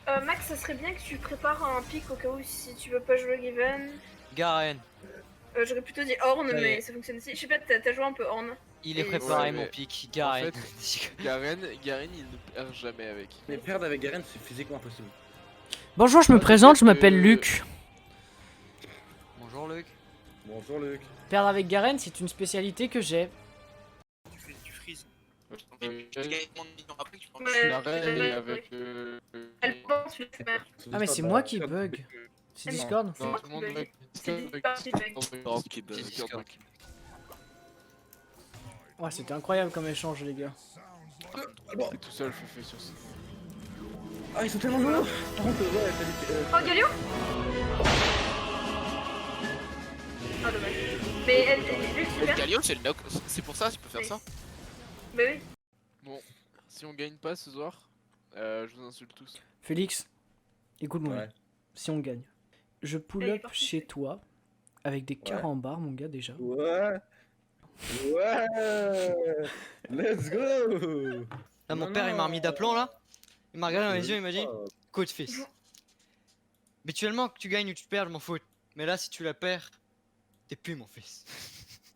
Max, ça serait bien que tu prépares un pic au cas où si tu veux pas jouer Given. Garen. J'aurais plutôt dit Horn, Ouais. mais ça fonctionne aussi. Je sais pas, t'as joué un peu Horn. Il est Et préparé ouais, mon mais pic, Garen. En fait, Garen, il ne perd jamais avec. Mais perdre avec Garen, c'est physiquement impossible. Bonjour, je me présente, je m'appelle Luc. Bonjour Luc. Bonjour Luc. Perdre avec Garen, c'est une spécialité que j'ai. Tu frises. Ouais, Garen est avec. Elle pense, le merde. Ah, mais c'est moi qui bug. C'est Non. Discord. C'est Non, moi tout le qui monde bug. bug. C'est Discord qui bug. Discord. Ouais, c'était incroyable comme échange, les gars. T'es tout seul, Fefe sur ça. Ah, ils sont tellement lourds. Par contre, ouais, t'as dit Oh, Galio. Ah, dommage. Mais elle, Luc, super. Galio, c'est le knock. C'est pour ça, tu peux faire ça. Bah oui. Bon, si on gagne pas ce soir, je vous insulte tous. Félix, écoute-moi. Ouais. Si on gagne, je pull Elle est up partie. chez toi avec des carambars, mon gars, déjà. Ouais. Ouais. Let's go. Là, mon Non, père, il m'a non. remis d'aplomb là. Il m'a regardé dans les yeux, il m'a dit Oh. écoute, fils. Habituellement, que tu gagnes ou tu perds, je m'en fous. Mais là, si tu la perds, t'es plus mon fils.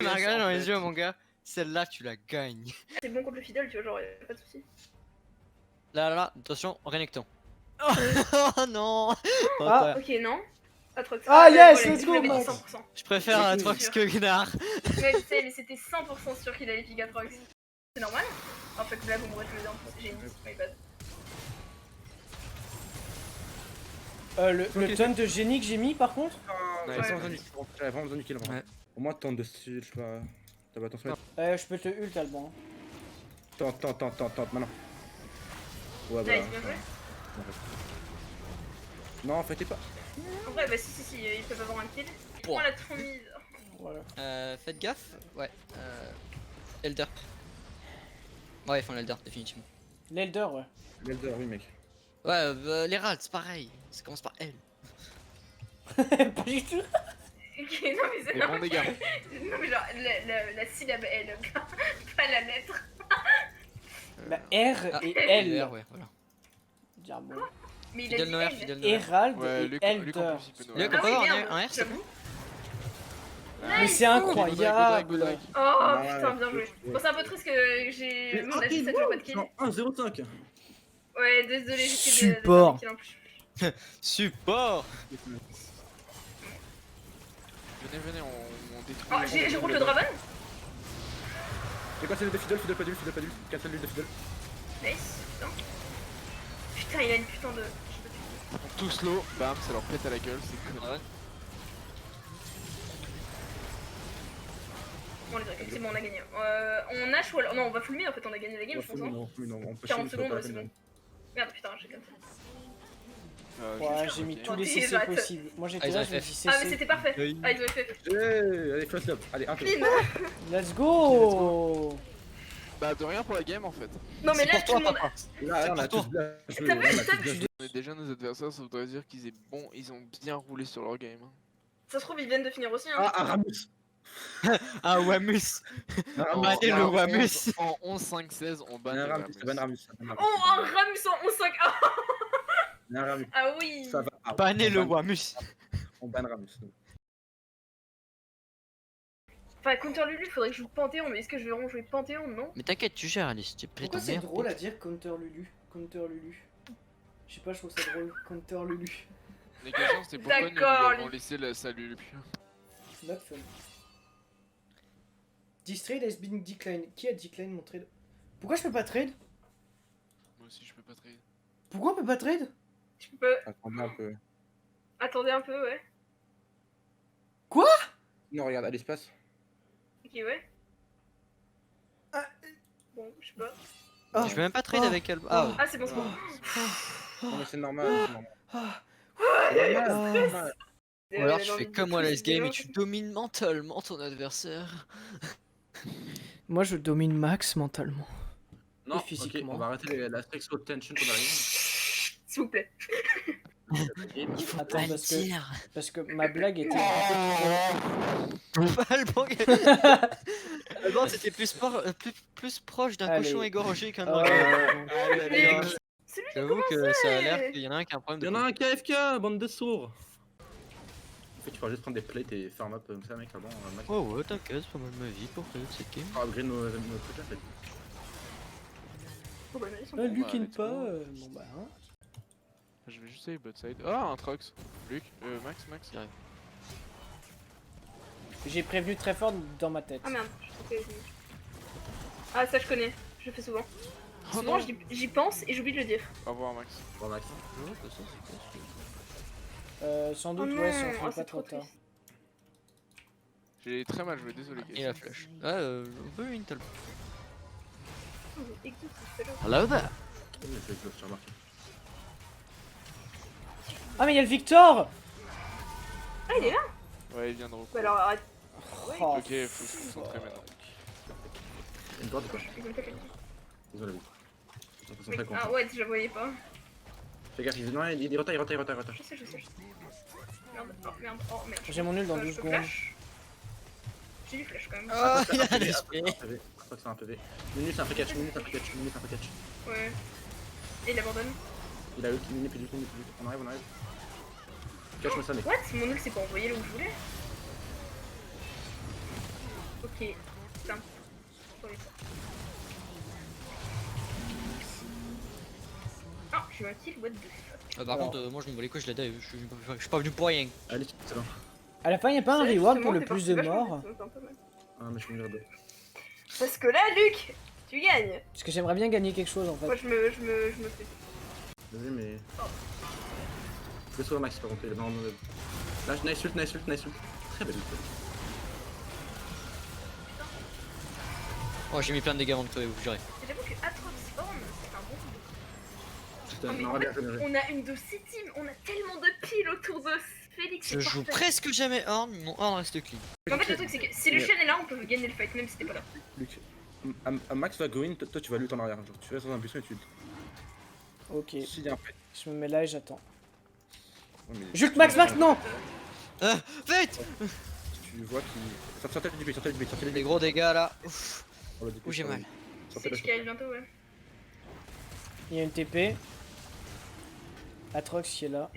Il m'a regardé dans les yeux, mon gars. Celle-là, tu la gagnes. C'est bon contre le fidèle, tu vois, genre, y'a pas de soucis. Là, attention, Renekton. Oh non. Ah. Ok, non. Atrox. Ah, yes, voilà, let's je go, l'avais dit Max. 100%. Je préfère C'est Atrox sûr. que Gnar. Ouais, je sais, mais c'était 100% sûr qu'il allait pick Atrox. C'est normal. En fait, là, vous me retrouvez en plus. J'ai une my bad. Le ton de génie que j'ai mis, par contre. J'avais Nice. vraiment besoin du- j'avais vraiment besoin du kill. moi. Ouais. Au moins, tente de style, je sais pas. T'as pas attention. Je peux te ult, Alban. Tente, maintenant. Ouais, bah. Nice, bien joué. Non, en fait, t'es pas. En vrai, bah si, ils peuvent avoir un kill. Bon. Oh, la trop mise. Voilà. Faites gaffe. Ouais. Elder. Ouais, ils font l'Elder, définitivement. L'Elder, ouais. L'Elder, oui, mec. Ouais, les rats, c'est pareil. Ça commence par L. Pas du tout. Ok, non, mais c'est. Mais bon, les gars. Non, mais genre, la syllabe L, pas la lettre. Bah, R Ah, et L. Ouais, voilà. Dire bon. Mais il a Fidèle dit Noir, L. fidèle Noir. Herald Ouais, et Luc, Elder. en plus, il peut nous Luc, Ah on peut oui, avoir merde, un R, c'est bon. j'avoue. Mais Nice. c'est Good incroyable. drag. Oh Ouais, putain, bien joué. ouais. Bon, c'est un peu triste que j'ai. On a fait 7 jours pas de kill. 1-0-5. Ouais, désolé, j'ai fait Support. de kill en plus. Support. Venez, on détruit. Oh, j'ai roule le dragon. C'est quoi, c'est le de Fidel, Fidel pas d'ul, cancel l'ul de Fidel. Nice. Putain, il a une putain de. Tout slow, bam, ça leur pète à la gueule, c'est cool. Bon, les trucs, c'est bon, on a gagné. On a choix. Non, on va full en fait, on a gagné la game, je pense. Hein. Non, on peut 40 chier, secondes, pas la c'est peine. bon. Merde, putain, j'ai comme ça. Ouais, j'ai mis tous les Ok, CC j'arrête. possibles. Moi j'étais Ah, ils là, ont je me FF. dis Ah, mais CC. c'était parfait. Oui. Ah, ils ont fait. Allez, flash up. Allez, un peu. Clean. Let's go. Bah, de rien pour la game en fait. Non, mais C'est là, pour tout le toi, monde. papa. Là, on a pour tous bien joué. T'as vu, on a t'as tous bien joué. On est déjà nos adversaires, ça voudrait dire qu'ils ils ont bien roulé sur leur game. hein. Ça se trouve, ils viennent de finir aussi. Hein. Ah, Aramus. Ah, Wamus. En- Bah, et le en Wamus. 11, En 11-5-16, on bat les Aramus, c'est ban Ramus. Aramus. Oh, un Ramus en 11-5. Ah, Aramus. ah oui. Ça va. Ah, Banner on le ban- Wamus. On ban Ramus. Enfin, Counter Lulu, faudrait que je joue Panthéon, mais est-ce que je vais vraiment jouer Panthéon? Non. Mais t'inquiète, tu gères, Alice. Tu pris Pourquoi ton c'est meilleur drôle à pick. dire Counter Lulu? Counter Lulu. Je sais pas, je trouve ça drôle. Counter Lulu. Les questions, c'était pourquoi nous lui D'accord, avons lui. laissé la salut. Not fun. This trade has been declined. Qui a declined mon trade? Pourquoi je peux pas trade? Moi aussi, je peux pas trade. Pourquoi on peut pas trade? Je peux. Attendez un peu. Attendez un peu, ouais. Non, regarde, à l'espace. Ok, ouais. Ah. Bon, je sais pas. Oh. Je peux même pas trade Oh. avec elle. Ah, ouais. Ah, c'est bon, c'est bon. Non, mais c'est normal. C'est normal. Ah. C'est normal, c'est normal. Ou alors tu fais comme moi last game et tu domines mentalement ton adversaire. Moi je domine Max mentalement. Non, Et physiquement. ok, on va arrêter la sexual tension pendant la S'il vous plaît. game. Il faut Attends, pas le parce que- dire. Parce que ma blague était un Alban, Alban, c'était plus proche d'un Allez. cochon égorgé qu'un peu dragon. trop... Allez, allez, Luc, C'est lui qui J'avoue que ça a l'air qu'il y en a un qui a un problème de. Y'en a un qui a AFK, bande de sourds. En fait, tu pourras juste prendre des plates et farm up comme ça, mec, avant. Max. Oh ouais, t'inquiète, c'est pas mal ma vie pour faire cette game. Ah, upgrade nos trucs là, fait. Oh bah, ils sont Ah, bons. Luke in let's pas. go. Bon bah. Hein. Je vais juste aller bot side. Ah, un Trox. Luc, Max. J'ai prévenu très fort dans ma tête. Ah merde, ok, ah ça je connais, je le fais souvent. Oh Souvent non. j'y pense et j'oublie de le dire. Au revoir, Max. Bon, Max. Ouais, bah ça c'est classe. Sans Oh doute, non, ouais, si on oh, finit pas c'est trop trop tard. triste. J'ai très mal joué, désolé. Et la flash. Ah, on peut une telle. Oh, exotique, c'est là. Hello there. Oui, j'ai fait j'ai remarqué. Ah, mais il y a le Victor. Ah il est là. Ouais, il vient de reprendre. Bah alors arrête. Oh, Ok, faut se concentrer maintenant. Une droite ou quoi Ils ont fait Désolé, oui. Ils sont très quelque- contents. Ah ouais, je la voyais pas. Fais gaffe, il rota. Je sais. Merde, oh merde. J'ai mon nul dans 12 Je peux secondes. flash. J'ai du flash quand même. Ah, il a Un l'esprit. PV. Je crois que c'est un PV. Minute, c'est un free catch. Ouais. Et il abandonne. Il a ult, minute, plus. On arrive. Catch me ça, mec. What? Mon ult s'est pas envoyé là où je voulais. Ok. Putain. Sorry. Ah, j'ai eu un kill, what the fuck. Par contre, moi je me bats les couilles, je l'ai dit, je suis pas venu pour rien. Allez, c'est bon. À la fin, il n'y a pas un Ouais, reward pour justement, le t'es plus parti de vachement morts. vite, donc un peu mal. Ah, mais je suis mourir de. Parce que là, Luc, tu gagnes. Parce que j'aimerais bien gagner quelque chose en Moi, fait. je me fais. Désolé, mais. Je vais sauver Max par contre. Il est vraiment mauvais. Là, nice ult. Très belle ult. Oh, j'ai mis plein de dégâts avant de toi, vous jurez. Et j'avoue que Atrox Form, c'est un bon move. Putain, mais non, en bien fait, généré. on a une de ces teams, on a tellement de piles autour de Félix. Je c'est joue parfait. presque jamais Horn, mon Horn reste clean. Mais en fait, le truc, c'est que si Lucian est là, on peut gagner le fight, même si t'es pas là. Luc, Max va go in, toi tu vas lutter en arrière. Genre, tu restes dans un buisson et tu ult. Ok, S'il y a un fight. je me mets là et j'attends. Ouais, mais Jules Max, non. Faites tu vois qu'il. Sortez du bait, Des gros dégâts là. Ouf. Oh, le DP, Ouh, j'ai mal. C'est qui arrive bientôt, ouais. Il y a une TP. Atrox qui est là.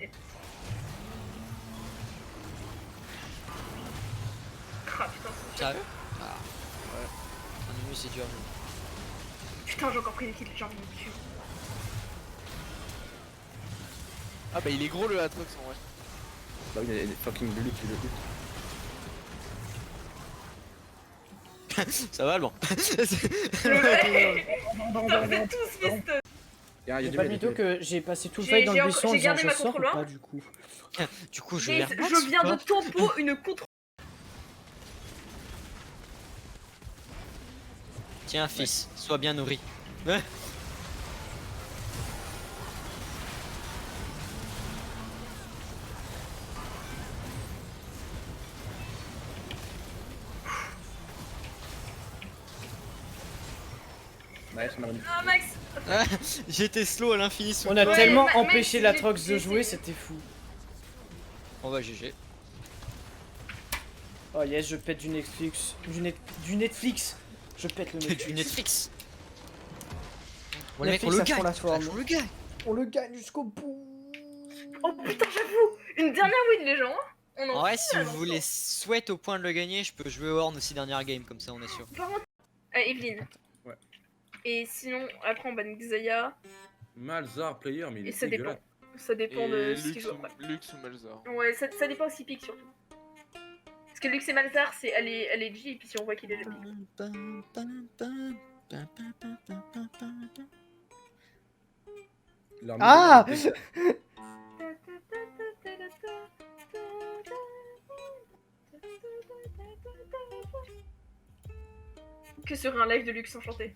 Ah putain, c'est Sérieux Ah. Ouais. Un ennemi c'est dur. Putain, j'ai encore pris une kill, j'ai envie de me tuer. Ah bah il est gros le Atrox en vrai. Bah oui, il y a des fucking bully qui le ult. Ça va, bon. Ouais. Ça fait tous mes stuns. Il y a J'ai du pas mal, mytho que j'ai passé tout le J'ai- fight dans j'ai le encore- buisson en j'ai disant gardé je ma sors ou contrôleur. pas du coup. Du coup, je Guys, vais je viens de tempo une contre. Tiens, fils, sois bien nourri. Ouais. Nice, on a une. Ah, Max. Ah, j'étais slow à l'infini sous On a toi. tellement Max, empêché j'ai- l'Atrox de j'ai jouer, essayé. c'était fou. On va GG. Oh yes, je pète du Netflix. Du Netflix. Je pète le Netflix. Du Netflix. Bon, Netflix, on le ça prend gagne. la forme. On le gagne. On le gagne jusqu'au bout. Oh putain, j'avoue. Une dernière win, les gens. On en En vrai, fout, si là, vous dans voulez ce souhaite au point de le gagner, je peux jouer au Horn aussi dernière game, comme ça on est sûr. temps. Par contre, Evelyne. Ouais. Et sinon, après, on banne Xayah. Malzar player, mais il Et est ça dépend. dégueulasse. Ça dépend de Et ce qu'il Lux joue après. ou Malzar. Ouais, ça dépend ce qu'il pique surtout. Parce que Lux et Malzar, c'est elle est G, et puis si on voit qu'il est déjà pique. Ah Que sur un live de Lux enchanté.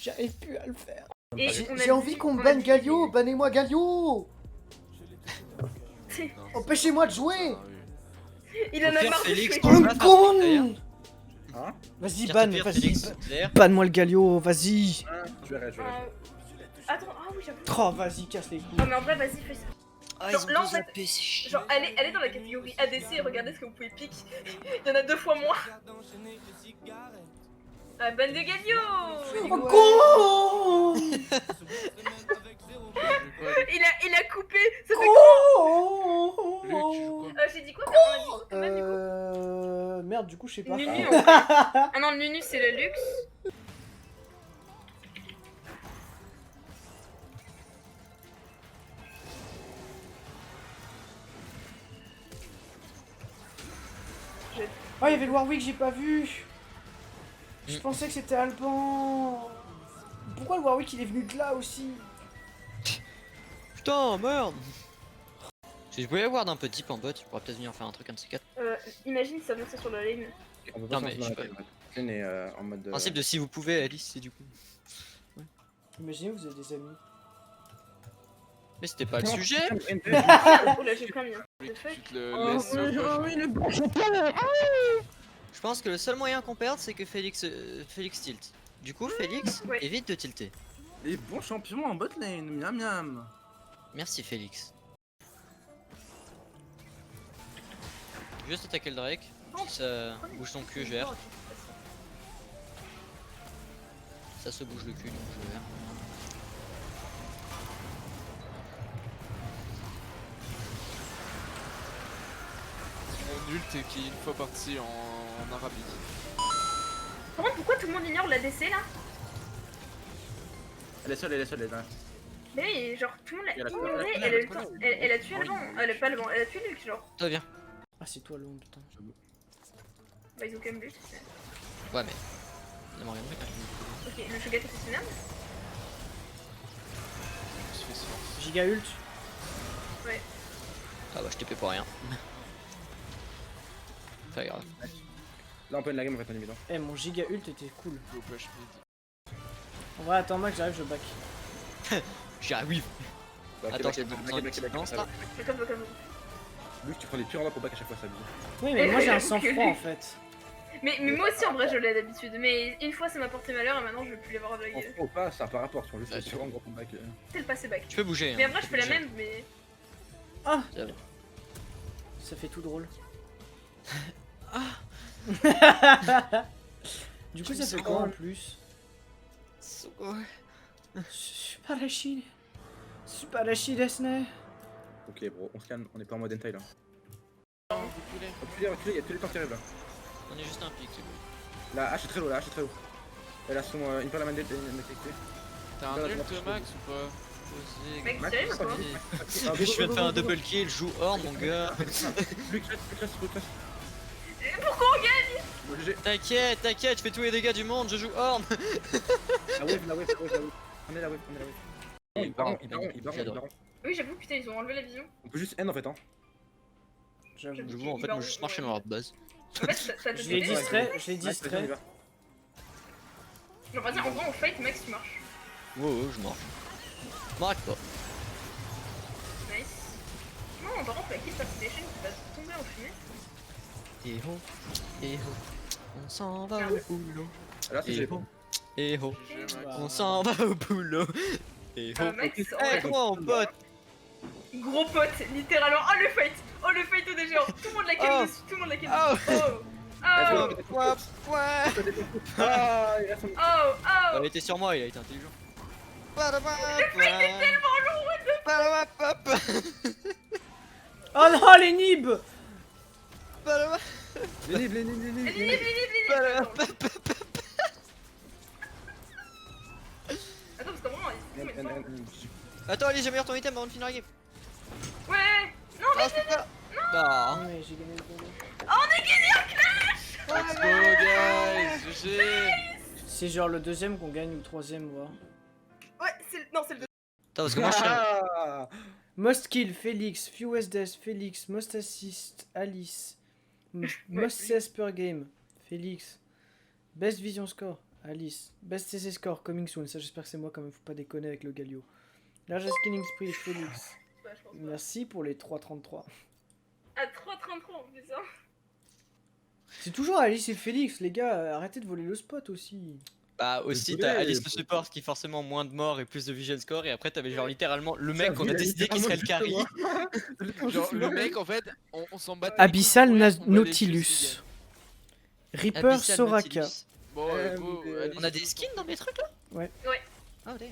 J'arrive plus à le faire. Et on a J'ai dit- envie qu'on on a banne dit- Galio. Bannez-moi Galio. Empêchez-moi de jouer. Il en a marre de Félix, jouer. tu Oh peux le pas faire ça, d'ailleurs. con. Hein Vas-y, Tire ban, ton pire, vas-y. Félix, d'ailleurs. Banne-moi le Galio, vas-y. Je verrai. Attends, ah oui, j'avoue. Oh, vas-y, casse les couilles. Ah, mais en vrai, vas-y, fais ça. Ah, Genre, ils ont là, en deux fait, AP, c'est chiant. Genre, allez dans la catégorie ADC et regardez ce que vous pouvez pique. Il y en a 2 fois moins. Ah, bonne de Galio. Oh, con Il a coupé. Ça fait Oh Luc, tu joues quoi? J'ai dit quoi? On a dit quoi quand même, du coup? Merde, du coup, je sais pas. Nunu en fait. Ah non, le Nunu c'est le luxe. Oh, il y avait le Warwick, j'ai pas vu. Je Mm. pensais que c'était Alban. Pourquoi le Warwick il est venu de là aussi? Putain, merde. Si je pouvais avoir d'un petit en bot, tu pourrais peut-être venir faire un truc comme ces quatre. Imagine ça monte sur la lane. On peut Non, pas mais sortir je dans sais la tête. Ken est en mode. Principe de si vous pouvez, Alice, c'est du coup. Imaginez, vous avez des amis. Mais c'était pas le sujet. Oh là j'ai plein bien. Luc, fuck. tu te le Oh, laisses. oui, le bon Je pense que le seul moyen qu'on perde, c'est que Félix tilt. Du coup, Félix, Ouais. évite de tilter. Les bons champions en bot lane, miam miam. Merci, Félix. Juste attaquer le Drake. Si ça bouge ton cul, gère. Ça se bouge le cul, donc je gère. Mon ult qui est une fois parti en Arabie. Par contre, pourquoi tout le monde ignore la DC là? Elle est seule, elle est seule, elle est là. Mais oui, genre tout le monde Elle l'a a- ignoré, elle a- elle a eu le temps. Elle a tué le vent. Elle a pas le vent, elle a tué Luc, genre. Toi, viens. Ah, c'est toi l'onde, putain. Bah, ils ont quand même Luc. Ouais, mais. Il rien de mieux. Ok, le Shogat est fonctionnable. On se fait silence. Giga ult. Ah bah, je TP pour rien. Pas grave. Là, on peut la game en fait, on est évident. Eh, mon giga ult était cool. Go push mid. En vrai, attends, Max, j'arrive, je back. J'arrive. Attends, je peux prendre une petite lance, là. Mais comme Luc, tu prends des tirs en là pour back à chaque fois, ça abusé. Oui, mais moi j'ai un sang-froid en fait. Mais moi aussi en vrai je l'ai d'habitude. Mais une fois ça m'a porté malheur et maintenant je veux plus l'avoir de la En gueule. fond ou pas, ça a par rapport, tu vois, juste Ouais, les tirs en gros pour back. C'est le passé back. Tu peux bouger. Mais hein, après je tu fais la peux bouger. même mais. Ah, Ça va. ça fait tout drôle. Du coup, Tu ça me fait sens quoi en drôle. plus? Ouais. Subarashi. Subarashi desu ne. Ok, bro, on se calme, on est pas en mode hentai là. Reculez. Reculez, reculez, il y a tous les temps qui arrivent là. On est juste un pic, c'est bon. La hache est très haut, la hache est très haut. Elle a son Imperial Mandate T'as un Dans la ult droite, Max ou pas? Mec, Max, sérieux ou quoi? Je viens de faire un double kill, je joue hors mon gars. Luc, reste. Pourquoi on gagne? Bon, GG. T'inquiète, t'inquiète, je fais tous les dégâts du monde, je joue Horn. La wave. Prenez la wave. Il baron. Oui j'avoue putain ils ont enlevé la vision. On peut juste end en fait, hein. J'avoue. Je joue en fait, moi juste marcher dans leur base. En fait ça te Je l'ai fait. distrait, je l'ai Max, vas-y, on y distrait. va. Genre vas-y en gros on fight Max tu marches. Wow, je marche. M'arrête pas. Nice. Non par contre la kill participation qui va tomber en fumée. Eh oh, on s'en va au boulot. Là, c'est Eh GG. oh, eh oh, GG Max. on s'en va au boulot. Eh oh. Max Eh, ouais. toi en pote. Gros pote littéralement. Oh le fight au des géants. Tout le monde la Oh. kill dessus. Tout le monde la kill Oh. dessus. Oh. Oh. Ah, il reste son. Oh. Il était sur moi, il a été intelligent. Le fight est tellement long. Oh non, les nibs! Les nibs. Attends parce qu'en vrai il se fout, mais Attends, allez, j'ai meilleur ton item avant de finir la game. Ouais. Non Ah, c'est pas. Ah. Ouais, j'ai gagné le combat. Let's go guys. GG. C'est genre le deuxième qu'on gagne ou le troisième, voir. Ouais non c'est le Attends, parce que moi je suis. Ah, Most kill, Félix. Fewest death, Félix. Most assist, Alice. Most CS per game, Félix. Best vision score, Alice. Best CC score, coming soon. Ça, j'espère que c'est moi quand même, faut pas déconner avec le Galio. Largest killing spree, Félix. Ouais, je pense pas. Merci pour les 3,33. À 3,33 en plus hein. C'est toujours Alice et Félix, les gars. Arrêtez de voler le spot aussi. Bah, aussi, Désolé, t'as Alice le support qui forcément moins de morts et plus de vision score. Et après, t'avais genre littéralement le mec Ça, qu'on a il a décidé qu'il serait le carry. Genre le mec en fait, on s'en bat. Abyssal les couilles pour rien, on bat les Nautilus. kills Reaper Abyssal Soraka. Nautilus. Bon, go, mais, Alice, On a des skins dans mes trucs là? Ouais. Ouais. Oh damn.